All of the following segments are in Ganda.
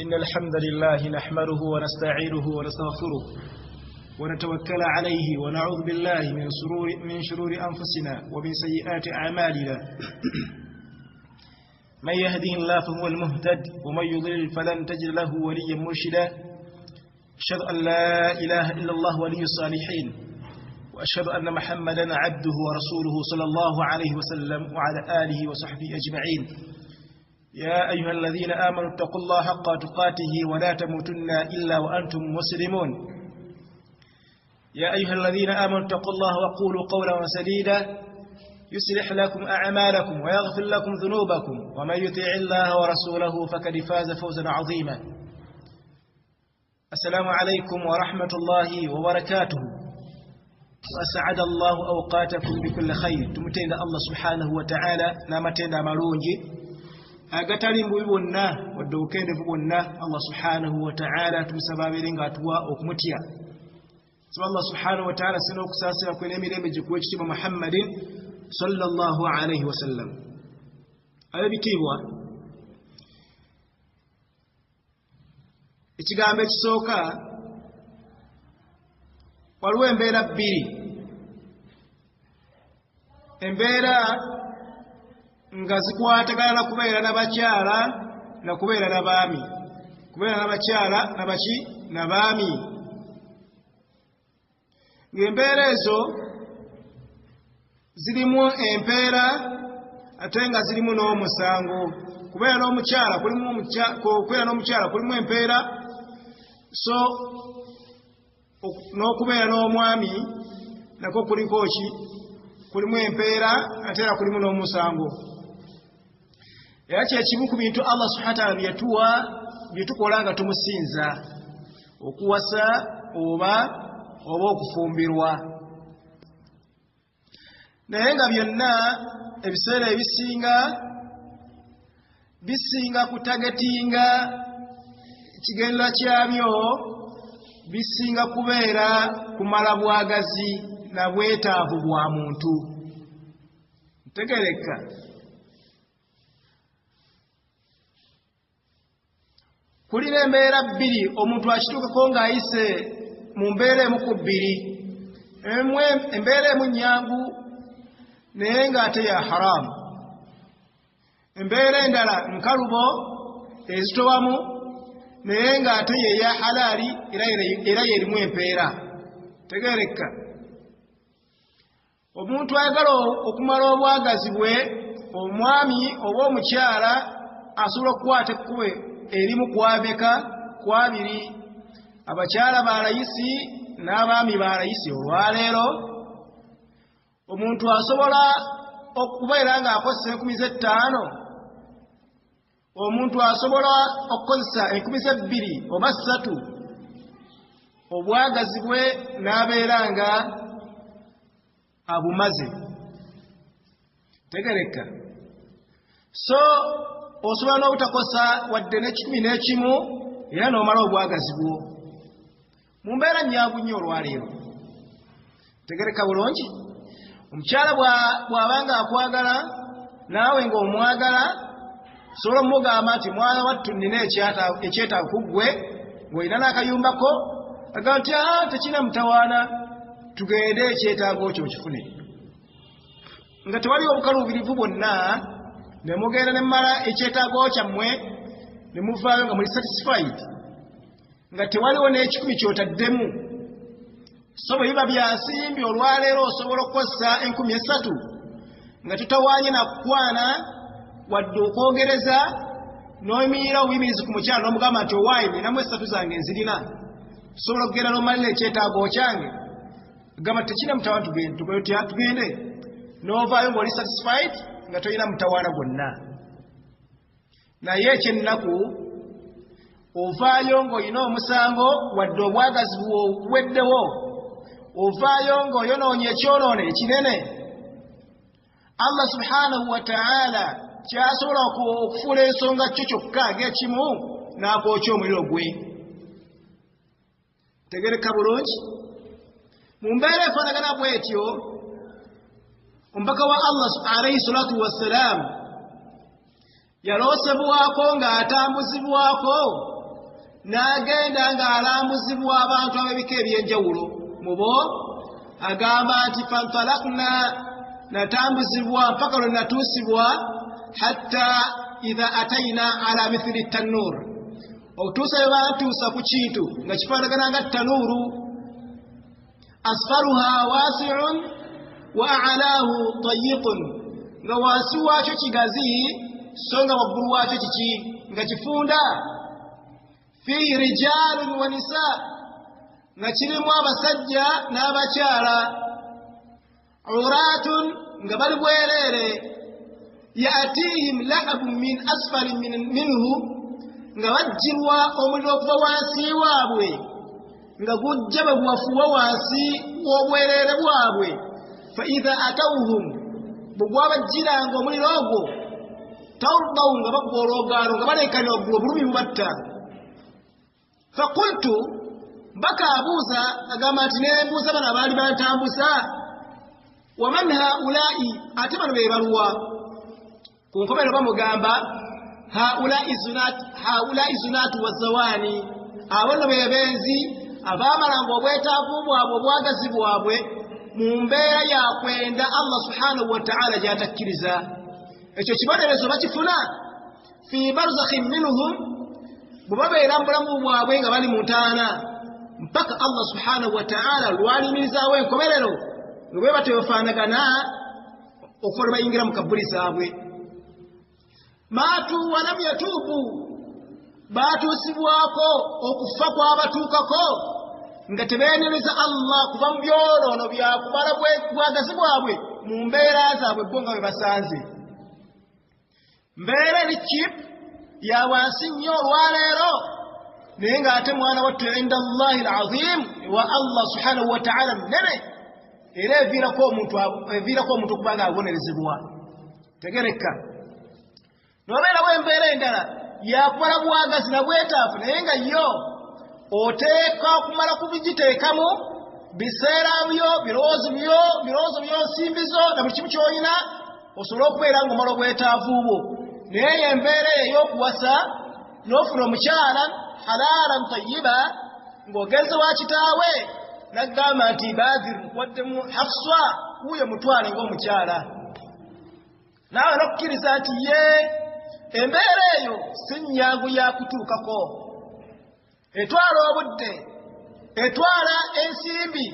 إن الحمد لله نحمده ونستعينه ونستغفره ونتوكل عليه ونعوذ بالله من شرور أنفسنا ومن سيئات أعمالنا من يهده الله فهو المهتد ومن يضلل فلن تجد له وليا مرشدا أشهد أن لا إله إلا الله ولي الصالحين وأشهد أن محمدا عبده ورسوله صلى الله عليه وسلم وعلى آله وصحبه أجمعين. يا أيها الذين آمنوا اتقوا الله حق تقاته ولا تموتن إلا وأنتم مسلمون. يا أيها الذين آمنوا اتقوا الله وقولوا قولا سديدا يصلح لكم أعمالكم ويغفر لكم ذنوبكم ومن يطع الله ورسوله فقد فاز فوزا عظيما. السلام عليكم ورحمة الله وبركاته. وأسعد الله أوقاتكم بكل خير. تمتين الله سبحانه وتعالى نامتين مالونجي agatali mbuyi bonna wadde obukendevu bwonna Allah subhanahu wa ta'ala tumusababire atuwa okumutya. So Allah subhanahu wa ta'ala sina okusaasira kwe n'emirembe gikuwa ekitiibwa Muhammadin sallallahu alayhi wa sallam. Ab'ebitiibwa, ekigambo ekisooka waliwo embeera bbiri. Embeera nga zikwatagana na kubeera n'abakyala na kubeera n'abaami, kubeera n'abakyala nabaki n'abaami. Ng'embeera ezo zirimu empeera ate nga zirimu n'omusango. Kubeera n'omukyala kulimu empeera, so n'okubeera n'omwami nakwo kuliko ki, kulimu empeera ate era kulimu n'omusango. Era kyekimu ku bintu Allah subhanahu wa ta'ala byetuwa byetukola nga tumusinza, okuwasa oba okufumbirwa. Naye nga byonna ebiseera bisinga kutagetinga ekigendera kyabyo, bisinga kubeera kumala bwagazi na bwetaavu bwa muntu. Ntegereka kulina embeera bbiri omuntu akituukako ng'ayise mu mbeera emu ku bbiri. Embeera emu nnyangu naye ng'ate ya haramu. Embeera endala nkalubo ezitowamu naye ng'ate ye ya halaali era yerimu empeera. Tegereka omuntu ayagala okumala obwagazi bwe, omwami oba omukyala asobola okukwata ekkubo erimu kwabeka kwabiri. Abakyala balayisi n'abaami balayisi. Olwaleero omuntu asobola okubeera ng'akozesa 5,000, omuntu asobola okukozesa 2,000 oba 3 obwagazi bwe n'abeera nga abumaze. Tegereka so osobola n'obutakosa wadde n'11 era n'omala obwagazi bwo mu mbeera nnyangu nnyo. Olwaleero tegereka bulungi, omukyala bw'abanga akwagala naawe ng'omwagala, sobola omugamba nti mwana wattu nnina ekyetaago ku ggwe, ng'olina n'akayumbako, agamba nti tekina mutawaana, tugende ekyetaago kyo kifune. Nga tewali obukaluubirivu bwonna, ne mugenda ne mmala ekyetaago kyammwe ne muvaayo nga muli satisfied, nga tewaliwo n'10 kyotaddemu. So bwe biba byansimbi, olwaleero osobola okukozesa 3,000 nga tutawaanye na kukwana wadde okwogereza n'oyimirira obuyimirizi ku mukyala n'omugamba nti owaayi ninamu 3 zange nzirina, sobola okugenda n'omalira ekyetaago kyange, gamba tekina mutawaana, tugende, n'ovaayo ng'oli satisfied nga tolina mutawaana gwonna. Naye ekyennaku ovaayo ng'olina omusango wadde obwagazi buweddewo, ovaayo ng'oyonoonye ekyonoono ekinene. Allah subhanahu wa ta'ala kyasobola okufuula ensonga kyo kyokka ng'ekimu n'akwokya omuliro gwe. Tegereka bulungi, mu mbeera efaanagana bw'etyo omubaka wa Allah alayhi salatu wassalam yaloosebwako ng'atambuzibwako n'agenda ng'alambuzibwa abantu ab'ebika eby'enjawulo mu bo agamba nti fantalakna natambuzibwa mpaka lwe natuusibwa hatta idha ataina ala mithili tanur okutuusa bwe bantuusa ku kintu nga kifaanagana nga tanuuru asfaluha wasi'un wa a'laahu dayiqun nga wansi waakyo kigazi so nga waggulu waakyo kiki nga kifunda fihi rijalun wa nisaa nga kirimu abasajja n'abakyala uratun nga bali bwereere ya'tihim la'abun min asfalin minhu nga bajjirwa omuliro okuva wansi waabwe nga gujja bwe gubafuwa wansi w'obwereere bwabwe fa idha atawhum bwe gwabajjiranga omuliro ogwo tawdaw nga bakuba olwogaano nga baleekanya waggulu obulumi bubatta fakultu mbaka abuuza agamba nti nembuuza bano abaali bantambuza waman haulai ate bano be baluwa ku nkomerero bamugamba haulai zunatu wazawaani abo nno bebenzi abaamalanga obwetaavu bwabwe obwagazi bwabwe mu mbeera yakwenda Allah subhanahu wa ta'ala gy'atakkiriza ekyo kibonerezo bakifuna fi barzakhin minhum bwe babeera mu bulamu bwabwe nga bali mu ntaana mpaka Allah subhanahu wa ta'ala lwalimirizaawo enkomerero nga bwe batebafaanagana okuva lwe bayingira mu kabbuli zaabwe maatu walam yatuubu baatuusibwako okufa kwabatuukako nga tebeenereza Allah kuva mu byoloono byakumala bwagazi bwabwe mu mbeera zaabwe bo nga bwe basanze mbeera eri chip ya wansi nnyo olwaleero naye ng'ate mwana wattu inda Allahi al-azim wa Allah subhanahu wa ta'ala munene era eviirako omuntu okuba ng'abonerezebwa tegereka n'obeerawo embeera endala yakumala bwagazi na bwetaafu naye nga yo oteeka okumala kubigiteekamu biseera byo birowoozo byo nsimbizo na buli kimu ky'olina osobola okubeera ng'omala obwetaavu bwo naye embeera ey'okuwasa n'ofuna omukyala halalan tayyiba ng'ogenze wa kitaawe n'agamba nti Badr nkwaddemu Hafsa wuyo mutwale ng'omukyala naawe n'okukkiriza nti ye embeera eyo si nnyangu ya kutuukako etwala obudde etwala ensimbi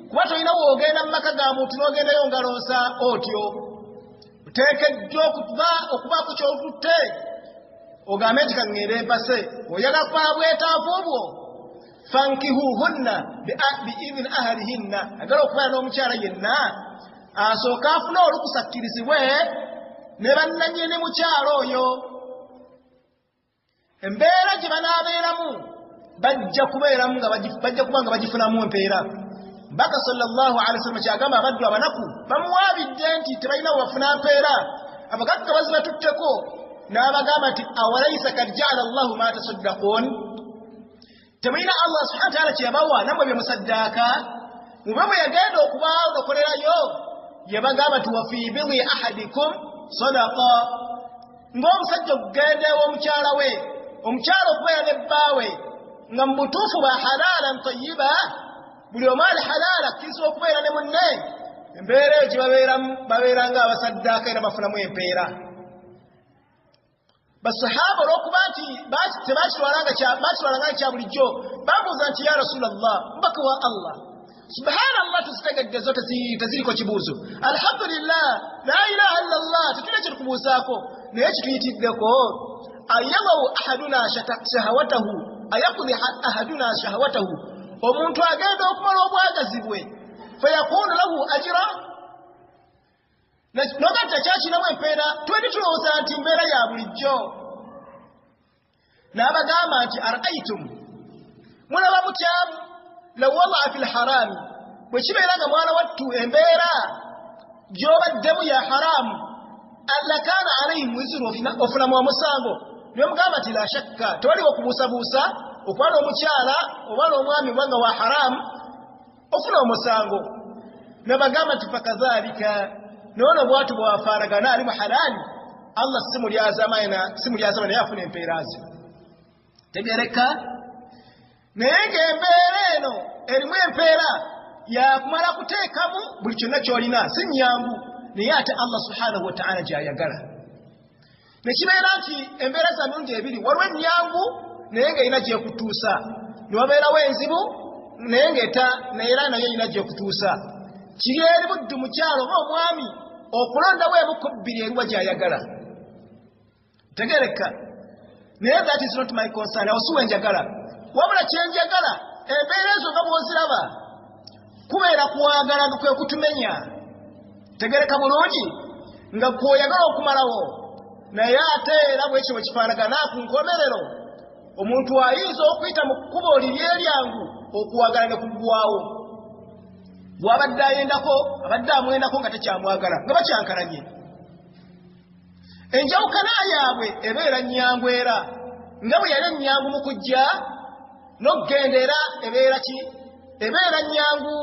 kuba tolina woogenda mu maka ga muntu n'ogendayo ngaloosa otyo oteekeddwa okubaako ky'otutte ogambe nti kaŋŋenda empase oyagala kuba bwetaavu bwo fankihuhunna biidhini ahlihinna agala okubeera n'omukyala yenna asooka afuna olukusa akkirizibwe ne bannannyini mukyalo oyo embeera gye banaabeeramu bajja kuba nga bagifunamu empeera mbaka sallallahu alaihi wasallam kyagamba abaddu abanaku bamuwaabidde nti tebalina webafuna mpeera abagaggabazi batutteko n'abagamba nti awalaysa kad ja'ala Allahu ma tasaddaqun temulina Allah subhanahu wa ta'ala kyeyabawa nammwe bye musaddaaka mube bwe yagenda okubaolokolerayo yabagamba nti wa fi bidhi ahadikum sadaqa ng'omusajja okugenda ew'omukyala we omukyala okubeera ne bbaawe nga mu butuufu ba halalan tayyiba buli omu ali halaala akkiriza okubeera ne munne embeera eyo gye babeera ng'abasaddaaka era bafunamu empeera basahaba olw'okuba nti bakitwalanga kya bulijjo babuuza nti ya rasulallah mbaka wa Allah subhanallah tuzitegedde zo teziriko kibuuzo alhamdulillah la ilaha illa Allah tetulina kye tukubuuzaako naye kituyitiddeko ayaqawu ahaduna shahawatahu ayaqdi ahaduna shahawatahu omuntu agenda okumala obwagazi bwe fayakunu lahu ajra nogata kyakinamu empeera twedi tulowooza nti mbeera ya bulijjo n'abagamba nti araitum mulaba mutyamu law wadaa fi lharaami bwe kibeera nga mwana wattu embeera gy'obaddemu ya haramu allakaana alayhim wizru ofunamu omusango niwe mugamba nti la shakka tewaliwo okubuusabuusa okuba n'omukyala oba n'omwami obanga wa haramu ofuna omusango nebagamba nti fakadhalika noono bwatu bwafaanagana ali mu halaali Allah simulyazama naye afuna empeera ze tegereka naye embeera eno erimu empeera yakumala kuteekamu buli kyonna ky'olina si nnyangu naye ate Allah subhanahu wa ta'ala gy'ayagala ne kibeera nti embeera za mirundi ebiri waliwo ennyangu naye ng'erina gy'ekutuusa ne wabeerawo enzibu naye era nayo erina gy'ekutuusa kiri eri buddu mukyalo oba omwami okulondawo emu ku bbiri eriwa gy'ayagala tegereka naye that is not my concern awo siwe njagala wabula kyenjagala embeera ezo nga bw'oziraba kubeera kwagala nga kwe kutumenya tegereka bulungi nga kw'oyagala okumalawo naye ate era bwekyo bwe kifaanagana ku nkomerero omuntu ayinza okuyita mu kkubo liri eryangu okuwagala ne kuggwawo bw'abadde ayendako abadde amwendako nga tekyamwagala nga bakyankalanye enjawukana yaabwe ebeera nnyangu era nga bwe yali ennyangu mu kujja n'okugenda era ebeera ki ebeera nnyangu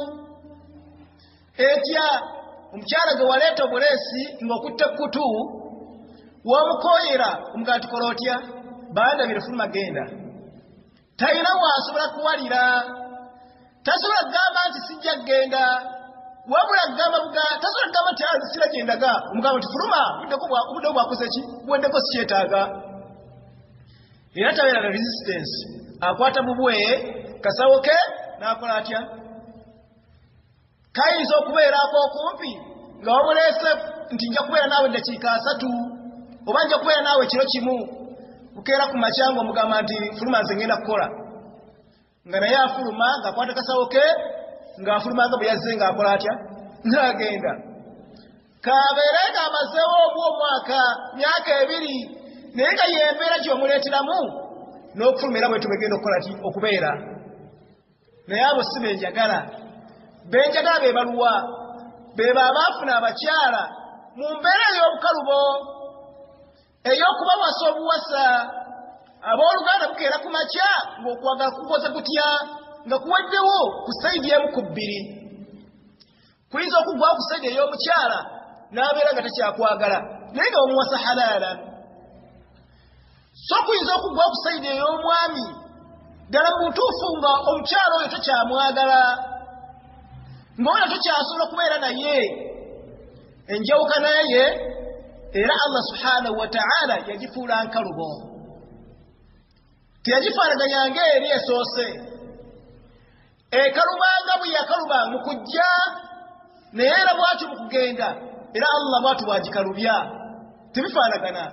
etya omukyala gwe waleeta obuleesi ng'okutte ekkutu w'omukooyera omugala tukola otya bandabire fuluma genda talina waasobola kuwalira tasobola kugamba nti sijja kgenda wabula tasobola kugamba nti sira gyendaga omugamba nti fuluma obudde bwakoze ki buweddeko sikyetaaga era tabeera na resistance akwata bubwe kasawo ke n'akola atya kayinza okubeerako okumpi nga wamuleese nti nja kubeera naawe eddakiika 3 oba nja kubeera naawe kiro kimu kukeera ku makya ng'omugamba nti fuluma nze ngenda kukola nga naye afuluma ng'akwata kasawo ke ng'afuluma nga bwe yazze ng'akola atya ng'agenda kabeere ng'amazeewo omwaka myaka 2 naye nga yembeera gy'omuleeteramu n'okufuluma era bwe tubegenda okukola ki okubeera naye abo si benjagala benjagala be baluwa beba abaafuna abakyala mu mbeera ey'obukalubo ey'okubawasa obuwasa abooluganda bukeera ku makya ng'okwagala kukoze kutya nga kuwaddewo ku sayidi emu ku bbiri kuyinza okuggwawo ku sayidi ey'omukyala n'abeera nga takyakwagala naye nga omuwasa halaala so kuyinza okuggwawo ku sayidi ey'omwami ddala mu ntuufu nga omukyala oyo tokyamwagala ng'oyo tokyasobola okubeera naye enjawukana ye era Allah subhanahu wa ta'ala yagifuula nkalubo teyagifaanaganyanga eri esoose ekalubanga bwe yakaluba mu kujja naye era bw'atyo mu kugenda era Allah bw'atyo bwagikalubya tebifaanagana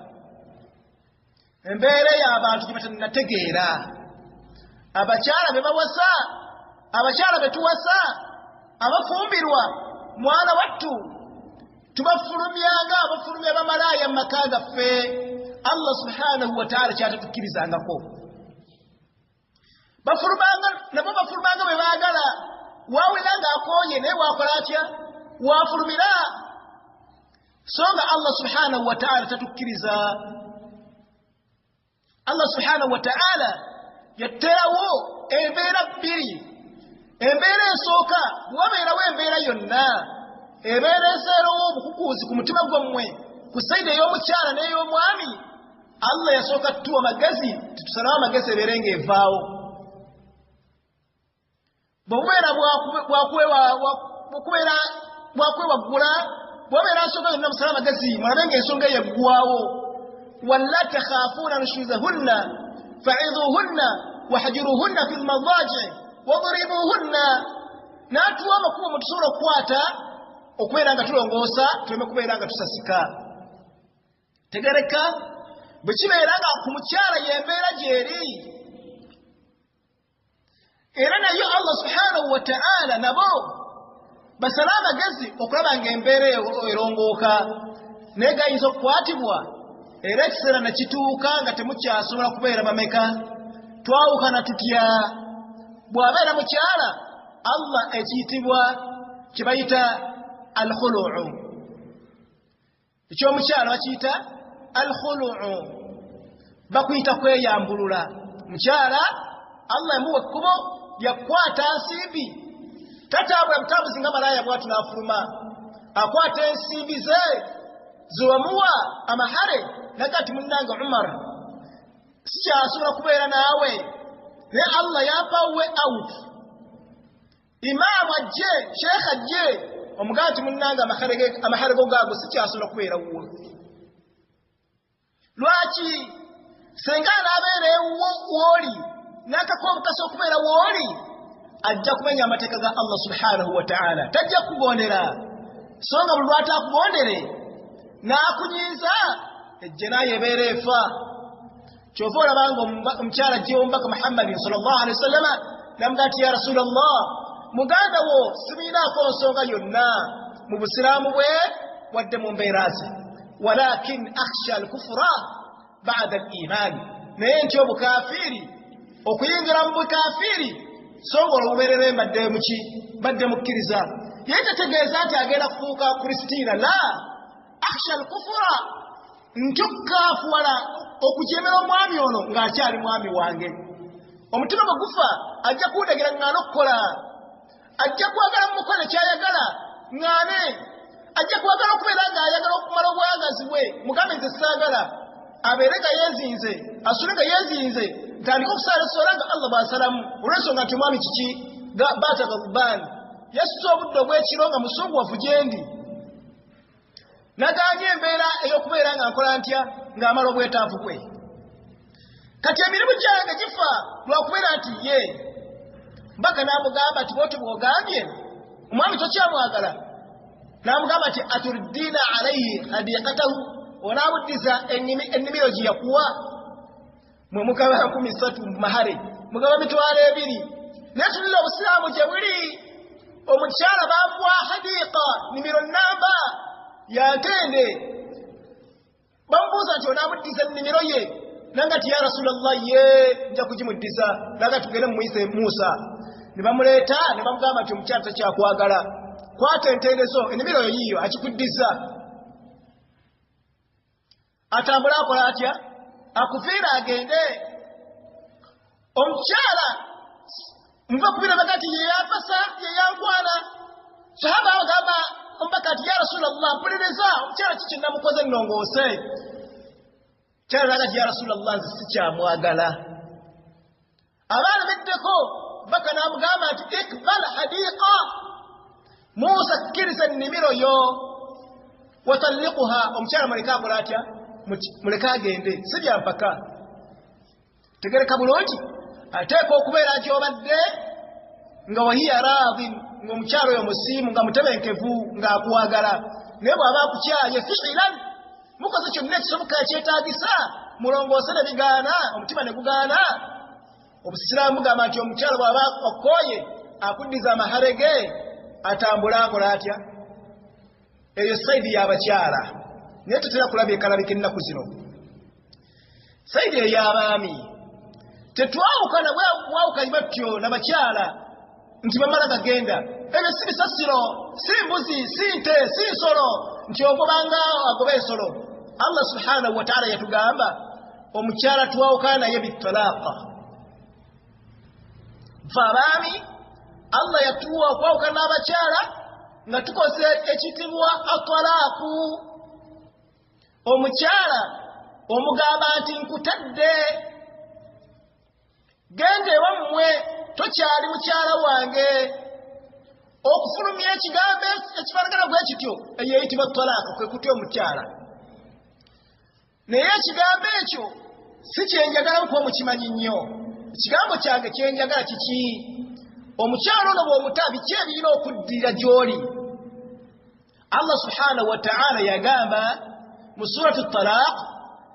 embeera y'abantu gye batannategeera abakyala be bawasa abakyala be tuwasa abafumbirwa mwana wattu tubafulumyanga abafulumya bamalaaya mu maka gaffe Allah subhanahu wa ta'ala kyatatukkirizangako nabo bafulumanga bwe baagala waawulira ng'akooye naye waakola atya waafulumira so nga Allah subhanahu wa ta'ala tatukkiriza Allah subhanahu wa ta'ala yatterawo embeera 2 embeera esooka bwabeerawo embeera yonna ebeera ezeerowo obukukuuzi ku mutima gwammwe ku sayidi ey'omukyala n'ey'omwami Allah yasooka tuwa magezi titusalawo amagezi ebeere ng'evaawo bw'obubeera bwakwewagula bwabeera nsonga yonna musala amagezi mulabe ng'ensonga eyeggwawo walla takhaafuuna nushuzahunna fa'idhuhunna wahjuruhunna fi lmadaaji wadribuhunna n'atuwa amakubo mutusobola okukwata okubeera nga tulongoosa tuleme kubeera nga tusasika tegereka bwe kibeera nga ku mukyala y'embeera gy'eri era naye Allah subhanahu wa ta'ala nabo basala amagezi okulaba ng'embeera erongooka naye gayinza okukwatibwa era ekiseera ne kituuka nga temukyasobola kubeera bameka twawukana tutya bw'abeera mukyala Allah ekiyitibwa kye bayita al-khulu'u ekyomukyala bakiyita al-khulu'u bakuyita kweyambulula mukyala Allah emuwa ekkubo yakwata nsimbi tataabula butambuzi nga malaaya bwatu n'afuluma akwata ensimbi ze ziwamuwa amahare nagati munnange Umar sikyasobola kubeera naawe ne Allah yapa way out imam ajje sheikh ajje omugati munnanga amaharego gago sikyasobola kubeera wo lwaki senga nabere woli nakakomu kaso kubeera woli ajja kumenya amateeka ga Allah subhanahu wa ta'ala tajja kubondera songa bulwata akubondere nakunyiza ejjena yeberefa chofora bango mchara jiwo mbaka Muhammad sallallahu alaihi wasallam namgati ya Rasulullah muganda wo simina ko nsonga yonna mu busilamu bwe wadde mu mbeeraze walakin akhsha al-kufra ba'da al-iman naye ntyo bukafiri okuyingira mu bukafiri songolo uberere badde mukkiriza yete tegeeza nti agenda kufuuka Kristina la akhsha al-kufra ntukafu wala okujemera omwami ono ng'akyali mwami wange omutima bagufa ajja kuwudagira ng'ano kukola ajja kwagala mukole kyayagala ng'ane ajja kwagala okubeera ng'ayagala okumala obwagazi bwe mugambe nze saagala abeere nga yeezinze asule nga yeezinze ntandika okusalasola nga Allah bw'asalamu olw'ensonga nti omwami kiki baata gabbani yasuza obudde obw'ekiro nga musunguwafu gyendi naganye embeera ey'okubeera nga nkola ntya ng'amala obwetaavu bwe kati emirimu gyange gifa lwakubeera nti ye mbaka n'amugamba nti bwoti bw'ogambye omwami tokyamwagala n'amugamba nti aturidiina alayhi hadiqatahu onaabuddiza ennimiro gye yakuwa mwe mugaba 13 mahare mugaba 200 naye tulira obusiraamu gye buli omukyala baamuwa hadiqa nimiro namba yatende bamubuuza nti onaamuddiza ennimiro ye nanga ti ya Rasulullah ye nja kugimuddiza naga tugende mumuyise Musa ne bamuleeta ne bamugamba nti omukyala takyakwagala kwata entendezo ennimiro yo yiyo akikuddiza atambula akola atya akufiira agende omukyala muva kubira bagati yeyapasa yeyankwana sahaba agamba ombaka ati ya Rasulullah mpuliriza omukyala kiki namukoze nnongoose kyala nagati ya Rasulullah nze sikyamwagala abaana beddeko baka namugamba nti ikbal hadiqa Musa kkiriza ennimiro yo watalliquha omukyala muleka akola atya muleka agende si byampaka tegereka bulungi ateeka okubeera gy'obadde nga wahiya raadin ng'omukyalo oyo musiimu nga mutebenkevu ng'akwagala naye bw'aba akukyaye fiilan mukoze kyonna ekisoboka ekyetaagisa mulongoose ne bigaana omutima ne gugaana obusiraamu bugamba nti omukyalo bw'aba okooye akuddiza amahare ge atambula akola atya eyo saidi y'abakyala naye tutera kulaba ekalabika ennaku zino saidi ey'abaami tetwawukana bwawukanye batyo n'abakyala nti bamala gagenda ebyo si bisasiro si mbuzi si nte si nsolo nti ogobanga agoba ensolo Allah subhanahu wa ta'ala yatugamba omukyala twawukana naye bitalaaqa fa abaami Allah yatuwa okwawukana n'abakyala nga tukoze ekitibwa atalaaku omukyala omugamba nti nkutadde gende wammwe tokyali mukyala wange okufulumya ekigambo ekifaanagana bwe kityo eyeyitibwa talaaka kwe kutya omukyala naye ekigambo ekyo si kyenjagala kuba mukimanyi nnyo ekigambo kyange kyenjagala kiki omukyala ono bw'omuta biki ebirina okuddirira gy'oli Allah subhanahu wa ta'ala yagamba mu surati at-talaq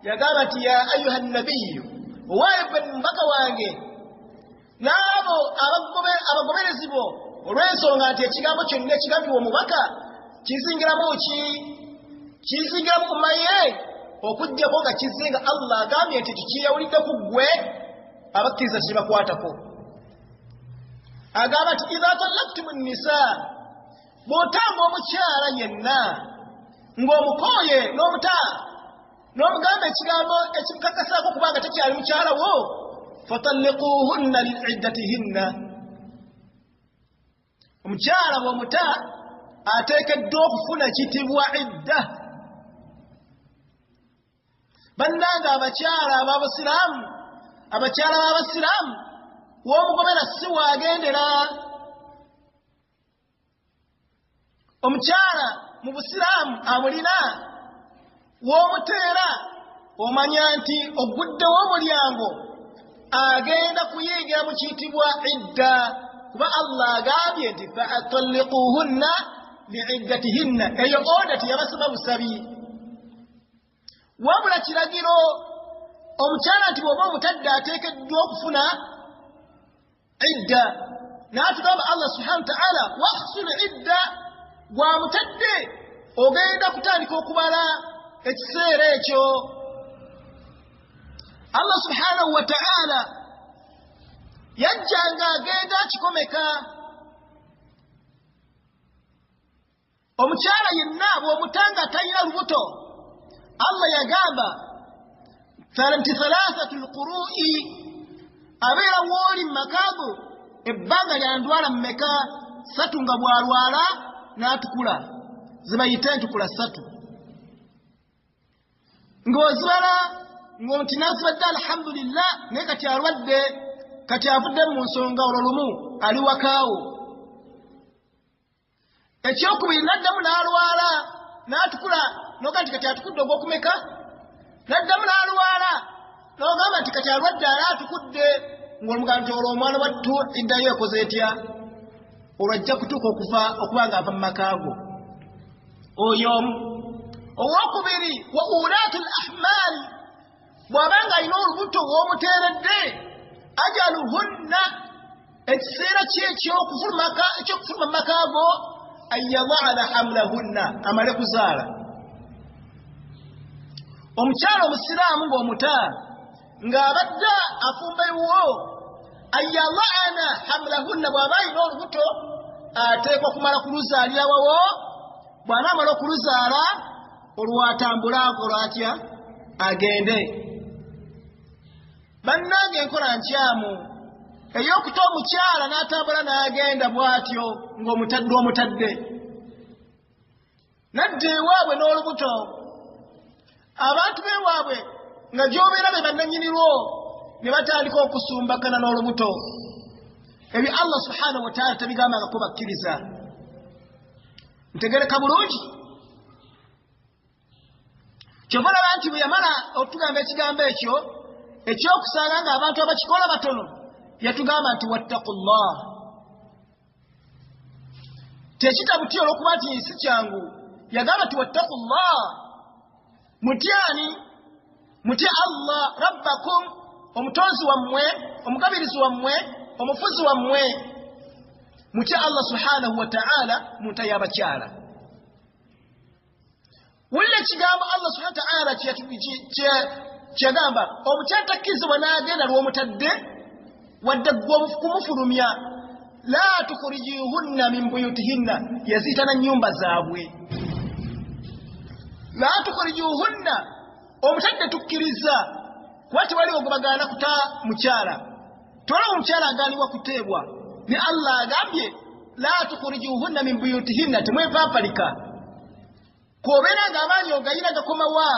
yagamba nti ya ayuha nabiyyu owaayibwe mbaka wange n'abo abagoberezi bo olw'ensonga nti ekigambo kyonna ekigambibwa omubaka kizingiramu ki kizingiramu kumaye okujjako nga kizinga Allah agambye nti tukiyawulidde ku ggwe abakkiriza kibakwatako agamba nti idha talaqtumu nnisaa bw'otamba omukyala yenna ng'omukooye n'omuta n'omugamba ekigambo ekimukakasaako kubanga tekyali mukyala wo fatalliquhunna li'iddatihinna omukyala bw'omuta ateekeddwa okufuna ekitibwa idda bannanga abakyala b'abasiraamu w'omugobera si waagendera. Omukyala mu Busiraamu amulina w'omuteera omanya nti oguddewo omulyango agenda kuyigira mu kiyitibwa idda, kuba Allah agambye nti fa'atalliquhunna li'iddatihinna. Eyo oda teyabasaba busabi, wabula kiragiro omukyala nti bw'oba omutadde ateekeddwa okufuna idda. N'atugamba Allah subhanahu wa ta'ala wahsul idda, gwa mutadde ogenda kutandika okubala ekiseera ekyo. Allah subhanahu wa ta'ala yajjanga agenda akikomeka. Omukyala yenna bw'omutanga talina lubuto, Allah yagamba thalathatul quru'i, abeera w'oli mu makaago ebbanga lyandwala mmeka? 3 nga bw'alwala n'atukula, zibayita entukula 3. Ng'ozibala ng'onti nazibadde alhamdulillah, naye kati alwadde, kati avudde mu nsonga olwo lumu ali wakaawo. Ekyokubiri n'addamu n'alwala n'atukula, n'ogamba nti kati atukudde ogw'okumeka? N'addamu n'alwala n'ogamba nti kati alwadde ali atukudde, ng'olumugamba nti olwo omwana wattu iddayo ekoze etya? Olwajja kutuuka okuba ng'ava mu makaago. Oyo omu. Owokubiri wa ulaatul ahmaali, bw'abanga alina olubuto w'omuteeredde, ajaluhunna, ekiseera kye eky'okufuluma mu makaago, an yada'na hamlahunna, amale kuzaala. Omukyala omusiraamu ng'omuta ng'abadde afumba ewuwo, an yada'na hamlahunna, bw'aba alina olubuto ateekwa kumala kuluzaalira wawo. Bw'anaamala okuluzaala olwatambula akola atya? Agende. Bannange enkola nkyamu ey'okuta omukyala n'atambula n'agenda bw'atyo ng'omutadde nadda ewaabwe n'olubuto, abantu b'ewaabwe nga gy'obeera be bannannyinirwo ne batandika okusumbakana n'olubuto. Ebyo Allah subhanahu wa ta'ala tabigambangako bakkiriza. Ntegereka bulungi? Kyova olaba nti bwe yamala okutugamba ekigambo ekyo ekyokusanga ng'abantu abakikola batono, yatugamba nti wattaqullah. Tekitabutya olw'okuba nti si kyangu, yagamba nti wattaqullah. Mutyani? Mutya Allah rabbakum, omutonzi wammwe, omugabirizi wammwe, omufuzi wammwe. Mutya Allah subhanahu wa ta'ala, munta y'abakyala. Wulira ekigambo Allah subhanahu wa ta'ala kyagamba omukyala takkirizibwa n'agenda lw'omutadde wadde kumufulumya. La tukhrijuhunna min buyutihinna, yaziyita na nnyumba zaabwe. La tukhrijuhunna, omutadde tukkiriza, kuba tewaliwo gubagaana kuta mukyala. Tewaliwo omukyala agaanibwa kuteebwa. Ne Allah agambye la tukhrijuhunna min buyutihinna, temwepaapalika. Kwobeera ng'amaanyi ogayina gakomawa.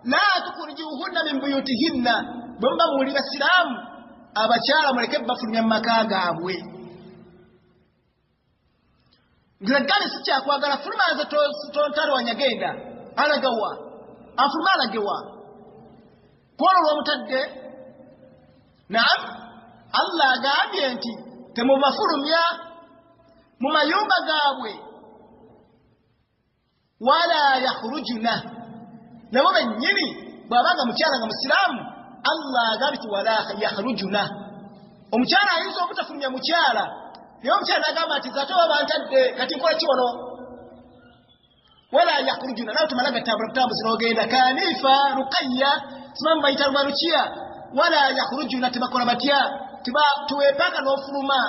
La tukhrijuhunna min buyutihinna, bwe muba muli basiraamu abakyala muleke bafulumya mu maka gaabwe. Ngiragane si kyakwagala fuluma nze tontalwanya genda alagawa afuluma alagewa kwolwo lw'omutadde. Naam, Allah agambye nti temubafulumya mu mayumba gaabwe. Wala yakhrujuna, nabo bennyini bw'abanga mukyala nga musiraamu, Allah agambye nti wala yakhrujuna. Omukyala ayinza obutafulumya mukyala, naye omukyala agamba nti zate oba bantadde kati nkola ki wano? Wala yakhrujuna, nawe tumala gatambula butambuzi n'ogenda Kanifa, Ruqayya, simamu bayita Lubalukiya. Wala yakhrujuna, tebakola batya? Tuweepaka n'ofuluma.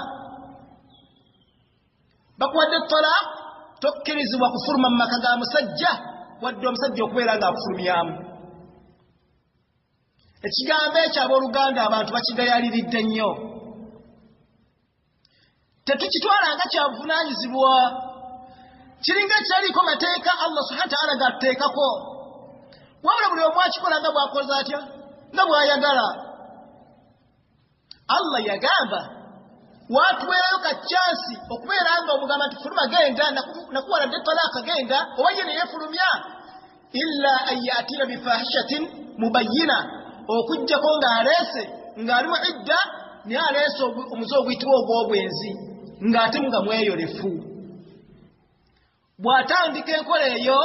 Bakuwadde tola, tokkirizibwa kufuluma mu maka ga musajja wadde omusajja okubeera ng'akufulumyamu. Ekigambo ekyo abooluganda abantu bakigayaliridde nnyo. Tetukitwala nga kyabuvunaanyizibwa. Kiringa ekitaliiko mateeka Allah subhanahu wa ta'ala g'atuteekako. Wabula buli omu akikola nga bw'akoze atya? Nga bw'ayagala. Allah yagamba watuweerayo ka chance okubeera nga omugamba nti fuluma genda nakuwa ladde talaka genda oba ye ne yefulumya illa an yatira bifahishatin mubayyina okujjako ng'aleese ng'alimu idda naye aleese omuze oguyitibwa ogw'obwenzi ng'ate nga mweyolefu bw'atandika enkola eyo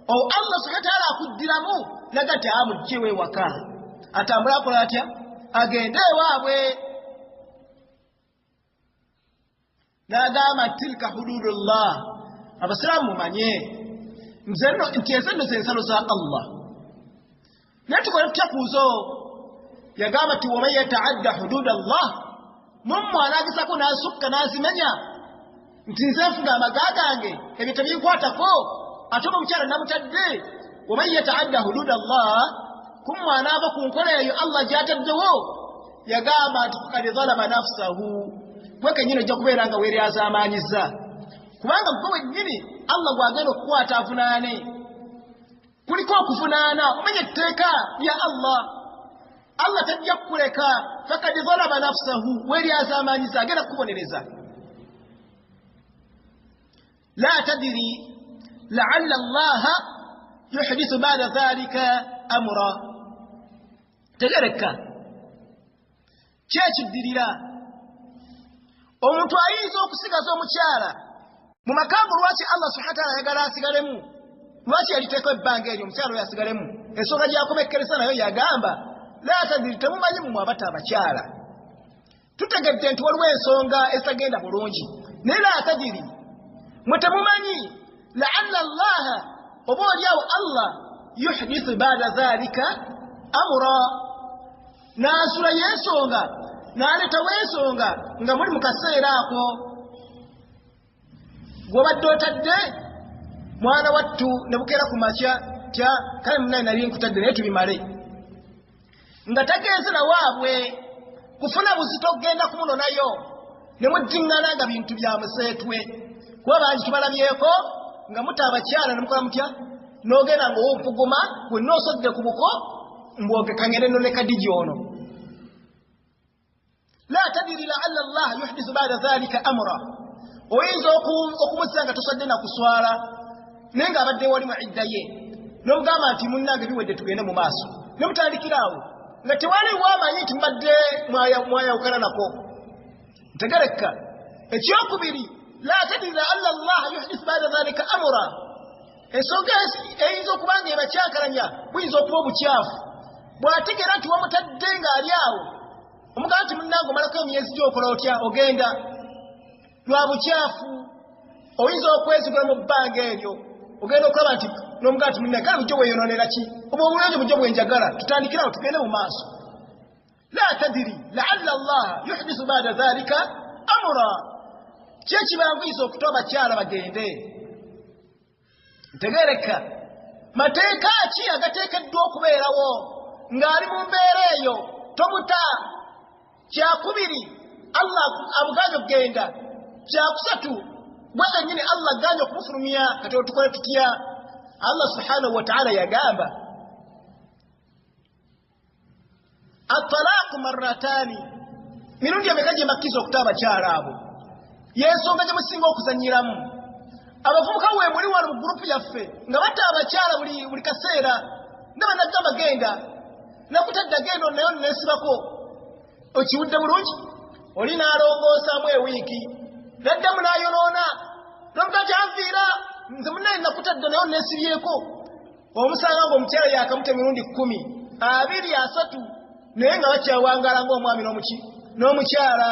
Allah subhanahu wa ta'ala akuddiramu nagati amugjewe waka atambula akola atya agende ewaabwe n'agamba tilka hududullah abasiraamu mumanye nti ensenno z'ensalo za Allah naye tukole tutya kuzo yagamba ti waman yataadda hududallah mumwe anaagisako n'asukka n'azimenya nti nze nfuga amaga gange ebyo tebinkwatako ate omukyala namutadde waman yataadda hududallah kumwe anaava ku nkola eyo Allah gy'ataddewo yagamba nti fakad zalama nafsahu gwe kennyini ojja kubeera nga weeryazaamaanyiza kubanga gwe wennyini Allah gw'agenda okukwata avunaane kuliko okuvunaana omanye etteeka lya Allah tajja kukuleka fakad zalama nafsahu weeryazaamaanyiza agenda kukubonereza la tadiri la'alla Allah yuhdithu ba'da dhalika amra tegereka kyekiddirira omuntu ayinza okusigaza omukyala mu makambu lwaki Allah subhanahu wa ta'ala ayagala asigalemu lwaki yaliteeko ebbanga eryo omukyala oyo asigalemu ensonga gyakomekkeresa nayo yagamba la tadiri temumanyi mu abata abakyala tutegedde nti waliwo ensonga ezitagenda bulungi naye la tadiri mwe temumanyi la'alla Allah oba olyawo Allah yuhdithu ba'da dhalika amra n'asula y'ensonga n'aleetawo ensonga nga muli mu kaseera ako gw'obadde otadde mwana wattu ne bukeera ku makya tya kale munnaye nali nkutadde naye tubimale nga tagenze na waabwe kufuna buzito kugenda kumunonayo ne muddiŋŋana nga bintu bya museetwe kuba bangi tubalabyeko nga muta abakyala ne mukola mutya n'ogenda ng'owompuguma wenna osodde ku buko mbwogekangene no ne kadiji ono la tadiri la'alla Allah yuhdithu ba'da dhalika amra oyinza okumusanga tosadde na kuswala naye ng'abadde wali mu idda ye n'omugamba nti munnange biwedde tugende mu maaso ne mutandikiraawo nga tewali waamanyi nti mbadde mwayawukana nako ntegereka ekyokubiri la tadiri la'alla Allah yuhdithu ba'da dhalika amra ensonga eyinza okuba nga ebakyakalanya buyinza okuba obukyafu bw'ategeera nti wamutadde ng'ali awo omugamba nti munnange omalako emyezi gy'okola otya ogenda lwa bukyafu oyinza okwezigula mu bbanga eryo ogenda okulaba nti n'omugamba nti munnange kale bujjo bweyononera ki oba obulungi bujjo bwenjagala tutandikirawo tugende mu maaso la tadiri la'alla Allah yuhdithu ba'da dhalika amra kyekibanguyiza okuta abakyala bagende ntegereka mateeka ki agateekeddwa okubeerawo ng'ali mu mbeera eyo tomuta kyakubiri Allah amuganye okugenda kyakusatu gwe kennyini Allah aganye okumufulumya kati otukole tutya Allah subhanahu wa ta'ala yagamba at-talaqu marratani mirundi emeka gye makkiza okuta abakyala abo yensonga gye musinga okuzanyiramu abavubuka we muli wano mu gurupu yaffe nga batta abakyala buli kaseera ndaba nagamba genda nakutadde genda nayo nesibako okiwudde bulungi oli n'alongoosaamu ewiiki naddamu n'ayonoona nomuga gyanviira nze munnaye nakutadde nayo nesibyeko omusanga ng'omukyala yakamute emirundi 10 2 3 naye nga bakyawangaala ng'omwami n'omukyala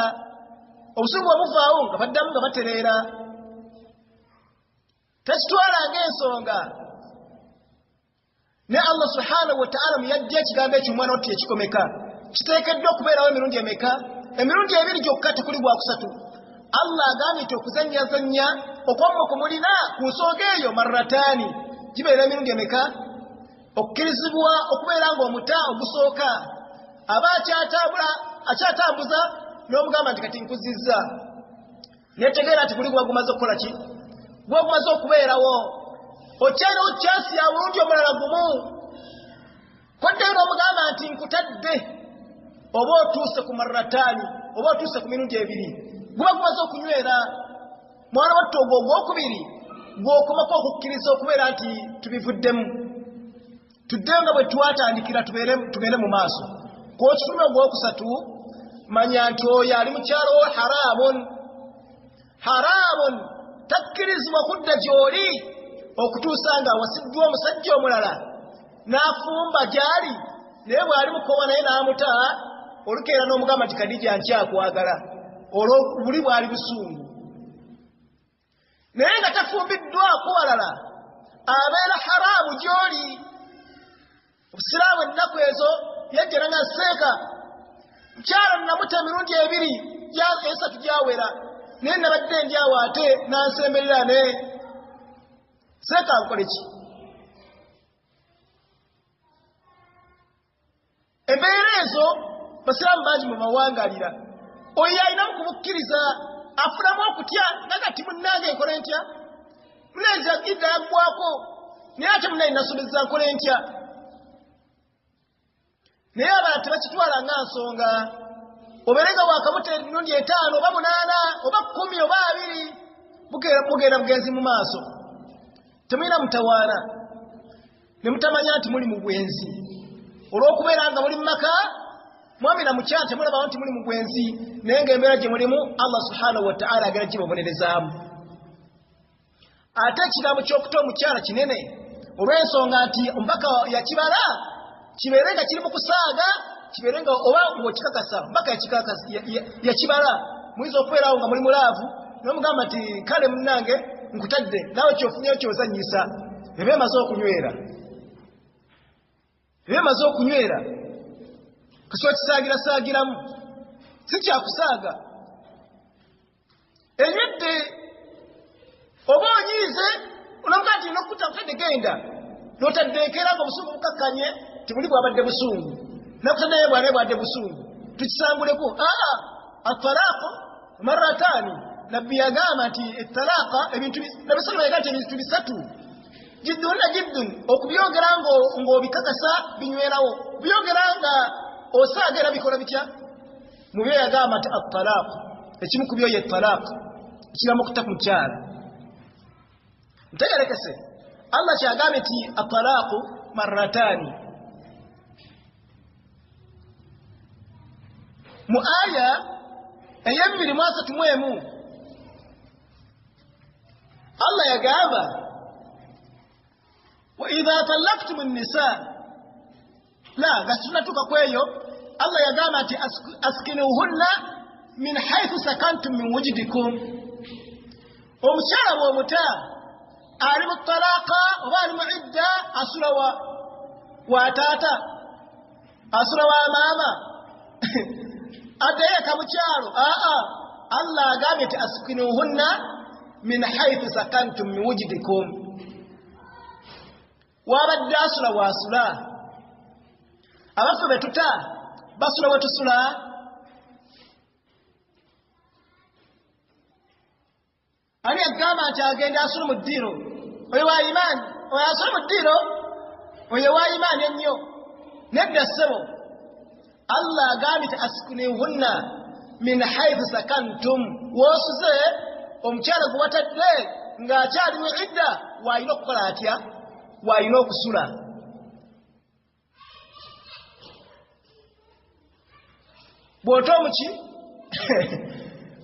obusungu obuvaawo nga baddamu nga batereera tekitwala ng'ensonga ne Allah subhanahu wa ta'ala muyajja ekigambo ekyo otti ekikomeka kiteekeddwa okubeerawo emirundi emeka emirundi 2 gyokka tekuli gwakusatu Allah agambye nti okuzannyazannya okwamwe okumulina ku nsonga eyo marratani gibeera emirundi emeka okkirizibwa okubeera ng'omuta ogusooka aba akyatambuza n'omugamba nti kati nkuzizza netegeera nti kuli gwagumaze okukola ki gwagumaze okubeerawo okyaliwo kyansi ya mulundi omulala gumu koddeyo n'omugamba nti nkutadde oba otuuse ku marratani oba otuuse ku mirundi ebiri guba gumaze okunywera mwana wattu ogwo ogwokubiri gw'okomako okukkiriza okubeera nti tubivuddemu tuddeyo nga bwe twatandikira tubeere mu maaso kw'ekitumi ogwokusatu manya nti oyo ali mukyalo wo haraamun takkirizibwa kudda gy'oli okutuusa nga awasiddwa omusajja omulala n'afumba gy'ali naye bw'ali mukowa naye n'amuta olukeera n'omugamba nti Kadija nkyakwagala olwo buli bw'ali busungu naye nga tafumbiddwako walala abeera haraamu gy'oli obusiraamu ennaku ezo yajjana nga seeka mukyala namuta emirundi ebiri esatu gyawera naye nabadde ndyawo ate nansemberera ne seeka nkole ki embeera ezo basiraamu bangi mwe bawangalira oyo alinamu kumukkiriza afunamu okutya nagati munnange nkole ntya munenzi agidde aggwako naye ate munnaye nasuubiza nkole ntya naye abala tebakitwala nga nsonga obeerenga wakamuta emirundi 5 oba 8 oba 10 oba 2 mugenda bugenzi mu maaso temulina mutawaana ne mutamanya nti muli mu bwenzi olw'okubeera nga muli mu maka mwamira mukyala temulabawo nti muli mu bwenzi naye ng'embeera gye mulimu Allah subhanahu wa ta'ala agenda gibabonerezaamu ate ekigambo ky'okuta omukyala kinene olw'ensonga nti omubaka yakibala kibeere nga kiri mu kusaaga kibeere nga oba ng'okikakasa omubaka yakibala muyinza okubeerawo nga muli mulaavu n'omugamba nti kale munnange nkutadde naawe kyofunyeyo kyozannyisa eba emaze okunywera kasiwa kisaagira-saagiramu si kyakusaaga enywedde oba onyiize onamuga nti nokuta kutadde genda n'otaddeekera nga obusungu bukakkanye tibuli bwabadde busungu nakutaddeyo bwabadde busungu tukisambuleko atalaaqu marratani nabbi yagamba nti ettalaqa nabisalamu yagamba nti ebintu bisatu jiddun na jiddun okubyogera ng'obikakasa binywerawo byogera nga osaagera bikola bitya mu byo yagamba nti attalaaqu ekimu ku byo ye ttalaaqu ekigambo okutta ku mukyala ntegerekese Allah kyagambye nti attalaaqu marratani mu aya ey'231 Allah yagamba wa idha talaqtum an-nisaa la gatunatuka kweyo Allah yagamba nti askinuhunna min haythu sakantum min wujdikum omukyala bw'omuta ali mu talaqa oba ali mu idda asula wa taata asula wa maama adayeka mukyalo Allah agambye nti askinuhunna min haythu sakantum min wujdikum wabadde asula wasula abaffe betuta basula wetusula ani agamba nti agenda asula mu ddiro oyo wa imaani oyo asula mu ddiro oyo wa imaani ennyo nedda ssebo Allah agambye nti askinuhunna min haythu sakantum wosuze omukyala gwe watadde ng'akyali mu idda w'alina okukola atya w'alina okusula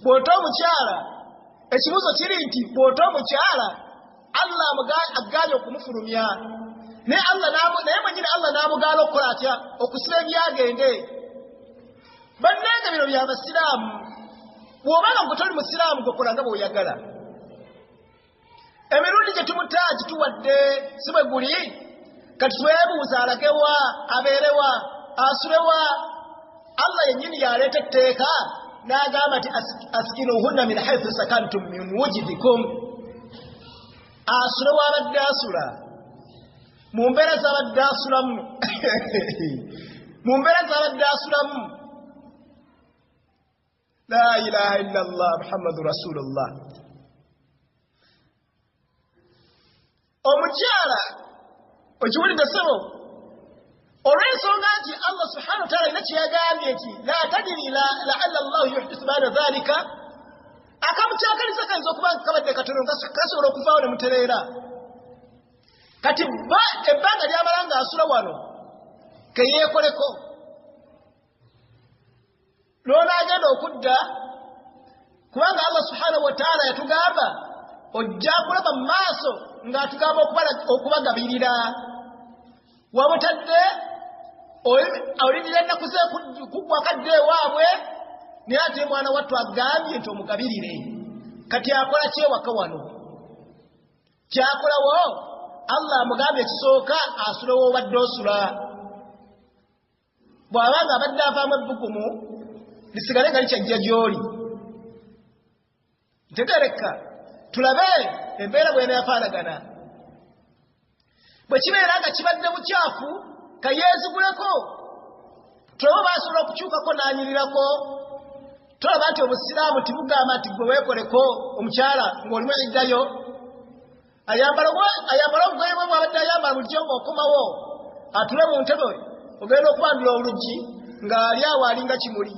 bw'ota omukyala ekibuzo kiri nti bw'ota omukyala Allah agaanye okumufulumya naye mwenyini Allah n'amugaana okukola atya okusula ebyagende bannange bino by'abasiraamu bw'obanga gwe toli musiraamu gwekola nga bw'oyagala emirundi gye tumuta gituwadde si bwe guli kati twebuuza alagewa abeerewa asulewa Allah yennyini yaleeta etteeka n'agamba nti askinuhunna min haythu sakantum min wujdikum asule wabadde asula mu mbeera z'abadde asulamu la ilaha illa Allah Muhammadu Rasulullah omukyala okiwulidde ssebo olw'ensonga nti Allah subhanahu wa ta'ala alina kyagambye nti la tadiri la'alla Allah yuhdithu ba'da dhalika akamukyakaliza kayinza okuba kabadde katono kasobola okuvaawo ne mutereera kati ebbanga lyamala nga asula wano keyeekoleko n'onaagenda okudda kubanga Allah subhanahu wa ta'ala yatugamba ojja kulaba mu maaso ng'atugamba okubagabirira wamutadde olindira ennaku ze kuggwa kadde ewaabwe naye ate mwana wattu agambye nti omugabirire kati akola kyewaka wano kyakolawo Allah amugambye ekisooka asulewo obadde osula bw'abanga abadde avaamu ebbugumu lisigale nga likyajja gy'oli ntegereka tulabe embeera bwena yafaanagana bwe kibeera nga kibadde bukyafu kayeeziguleko tulabe baasobola okukyukako n'anyirirako tulaba nti obusiraamu tibugamba nti gwe weekoleko omukyala ng'olimu eddayo ayambala obugoye bwe bwabadde ayambala bulijjo ng'okomawo atule mu ntebe ogenda okubandula oluggi ng'ali awo alinga kimuli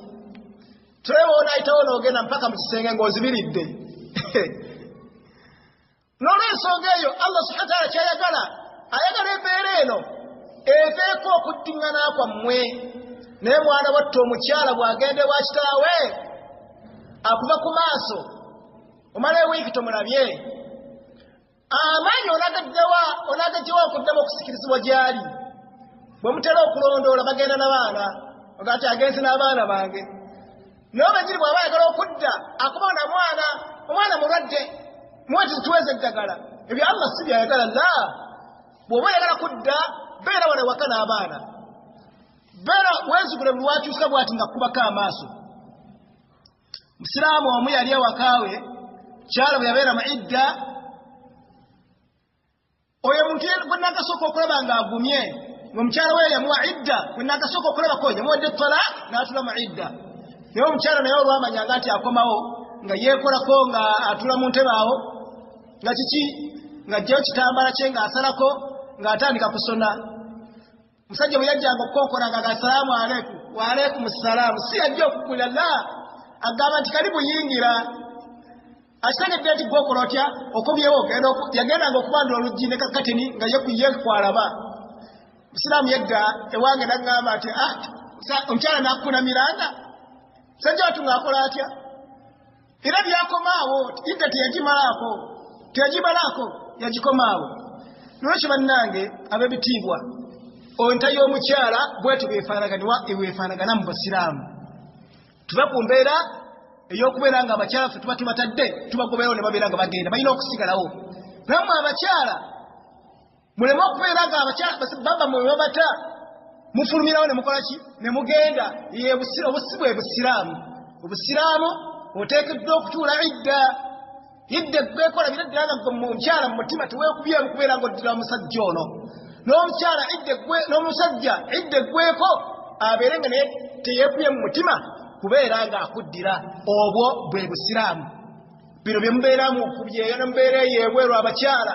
tulabe wonaayitawo n'ogenda mpaka mu kisenge ng'ozibiridde n'olw'ensonga eyo Allah subhanahu wa ta'ala kyayagala ayagala embeera eno eveeko okuddiŋŋana kwammwe naye mwana wattu omukyala bw'agenda ewa kitaawe akuva ku maaso omala ewiiki tomulabye amaanyi onagajjawa okuddamu okusikirizibwa gy'ali bwe mutera okulondoola bagenda n'abaana ogati agenzi n'abaana bange naye obanyiri bw'aba ayagala okudda akubawo na omwana mulwadde mweti tuweze eddagala ebyo Allah si byayagala la bw'oba oyagala kudda beera wano ewaka n'abaana beera weezigule buli wakyusa bw'ati nga kubako amaaso musiraamu omu yali ewakaawe kyala bwe yabeera mu idda oyo muntu gwe nagasooka okulaba ng'agumye omukyala we yamuwa idda gwe nagasooka okulabako yamuwadde talaq n'atula mu idda naye omukyala naye olwamanyanga nti akomawo nga yeekolako nga atula mu ntebe awo nga kiki ng'ajjayo kitambala kye ng'asalako ng'atandika kusona musajja bwe yajjanga okukonkolanga nga assalaamu aleikum wa aleikum ssalaamu si yajja okugulira la agamba nti kalibu yingira akitegedde nti gwokola otya okomyewo yagendanga okubandula oluggi ne kakatini nga yekwalaba musiraamu yedda ewange naŋŋamba nti omukyala nakunamiranga musajja wattu ng'akola atya era byakomaawo idda teyagimalaako yagikomaawo nolwekyo bannange ab'ebitiibwa onta y'omukyala bwetu bwefaanagana mu basiraamu tuve ku mbeera ey'okubeera nga abakyala ffe tuba tubatadde tubagoberao ne babeera nga bagenda balina okusigalawo nammwe abakyala muleme okubeera nga abakyala baba mwe babata mufulumirawo ne mukola ki ne mugenda obusi bwe obusiraamu oteekeddwa okutuula idda gwekola biraddira nga omukyala mu mutima teweekubyemu kubeera nga oddira omusajja ono n'omusajja idda eggweko abeere nga naye teyeekubye mu mutima kubeera nga akuddira obwo bwe busiraamu bino bye mubeeramu okubyeyo ne mubeera eyeebweru abakyala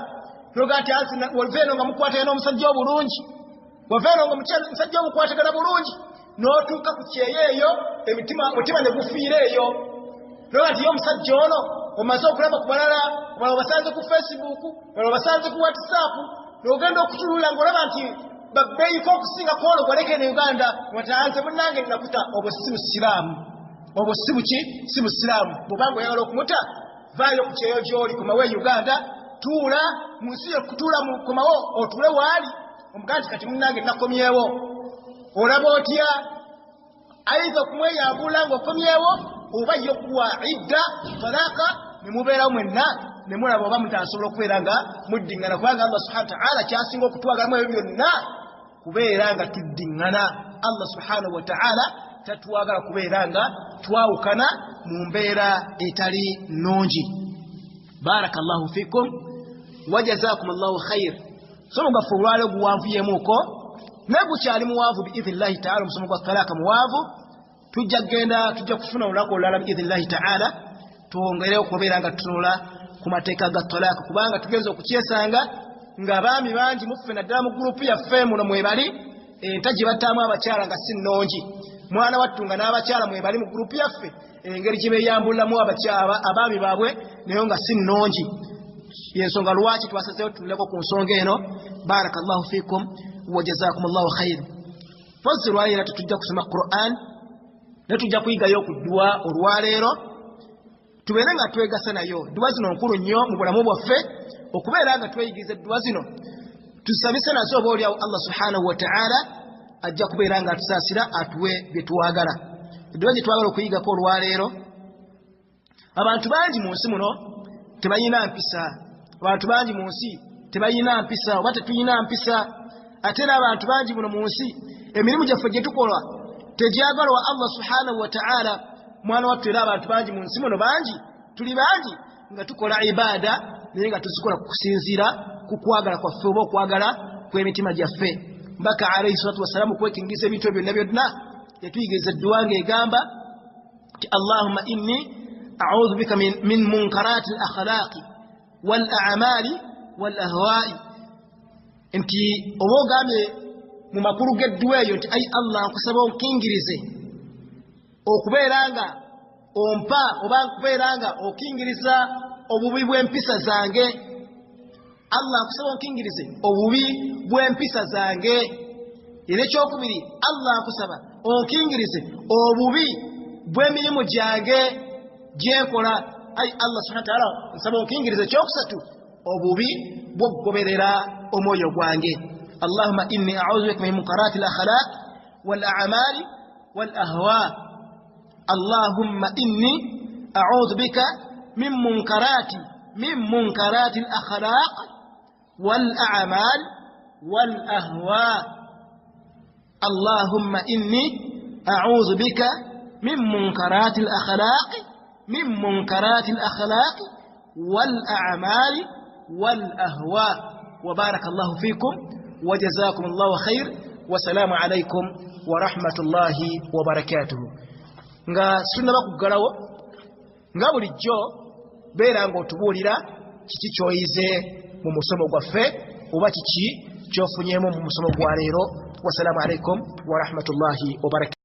noga nti waveeno nga mukwatagana n'omusajja obulungi waveeno nga omusajja omukwatagana bulungi n'otuuka ku kyeyo eyo omutima ne gufiira eyo noga nti ye omusajja ono omaze okulaba ku balala omala obasanze ku Facebook omala obasanze ku WhatsApp n'ogenda okutulula ng'olaba nti babbeeyiko okusinga kwolo gwaleke ne Uganda watanze munnange nakuta obwo si busiraamu obwo si busiraamu bw'obanga oyagala okumuta vaayo ku kyeyo gy'oli komawo e Uganda tuula mu nsi yokutuula komawo otuule waali omugaa nti kati munnange nakomyewo olaba otya ayiza okumweyambula ng'okomyewo oba ye okuwa idda talaaka ne mubeerawo mwenna ne mulaba oba mutasobola okubeera nga muddiŋŋana kubanga Allah subhanahu wa ta'ala kyasinga okutwagalamu ebyo byonna kubeera nga tuddiŋŋana Allah subhanahu wa ta'ala tatuwagala kubeera nga twawukana mu mbeera etali nnungi barakallahu fikum wa jazakum Allahu khair somo gaffe olwaleero guwanvuyemuuko naye gukyali muwanvu biidhnillahi ta'ala omusomo gwa talaaka muwanvu tujja kufuna olunaku olulala biidhnillahi ta'ala twongere okubeera nga tutunula ku mateeka ga talaaka kubanga tugenza okukyesanga ng'abaami bangi muffe naddala mu gurupu yaffe muno mwebali enta gye battaamu abakyala nga si nnungi mwana wattunga n'abakyala mwe bali mu group yaffe engeri gye beeyambulamu abaami baabwe naye nga si nnungi yensonga lwaki twasazeewo tuleko ku nsonga eno barakallahu fikum wa jazakumullahu khair pozzi lwaleero tetujja kusoma Quran ne tujja kuyigayo ku dduwa olwaleero tubeere nga twegasa nayo dduwa zino nkulu nnyo mu bulamu bwaffe okubeera nga tweyigiza edduwa zino tusabise nazo oba oliawo Allah subhanahu wa ta'ala ajja kubeera nga atusaasira atuwe bye tuwagala edduwa gye twagala okuyigako olwaleero abantu bangi mu nsi muno tebayina mpisa abantu bangi mu nsi tebayina mpisa oba tetuyina mpisa ate n'abantu bangi muno mu nsi emirimu gyaffe gye tukola tegyagalwa Allah subhanahu wa ta'ala mwana wattu era abantu bangi mu nsi muno bangi tuli bangi nga tukola ibada naye nga tuzikola kusinziira ku kwagala kwaffe oba okwagala kw'emitima gyaffe mbaka alayhi salatu wassalamu kwekingisa ebintu ebyo byonna byonna yatuyigiriza edduwa ng'egamba nti Allahumma inni a'udhu bika min munkarati al-akhlaqi wal a'mali wal ahwa'i nti oba ogambye mu makulu g'edduwa eyo nti ayi Allah nkusaba onkingirize okubeera nga ompa oba nkubeera nga okingiriza obubi bw'empisa zange Allah nkusaba onkingirize obubi bw'empisa zange era ekyokubiri Allah nkusaba onkingirize obubi bw'emirimu gyange gyenkola ayi Allah subhanahu wa ta'ala nsaba onkingirize ekyokusatu obubi bw'okugoberera omwoyo gwange Allahumma inni a'udhu bika min munkarati al-akhlaq wal a'mali wal ahwa Allahumma inni a'udhu bika min munkarati al-akhlaq wal a'mal wal ahwa Allahumma inni a'udhu bika min munkarati al-akhlaq wal a'mal wal ahwa wa barakallahu fikum wa jazakumullahu khair wa salamu alaykum wa rahmatullahi wa barakatuh. Nga sunaba kuggalawo nga bulijjo beera nga otubuulira kiki kyoyize mu musomo gwaffe oba kiki kyofunyeemu mu musomo gwa leero. Wassalamu alaykum wa rahmatullahi wa barakatuh.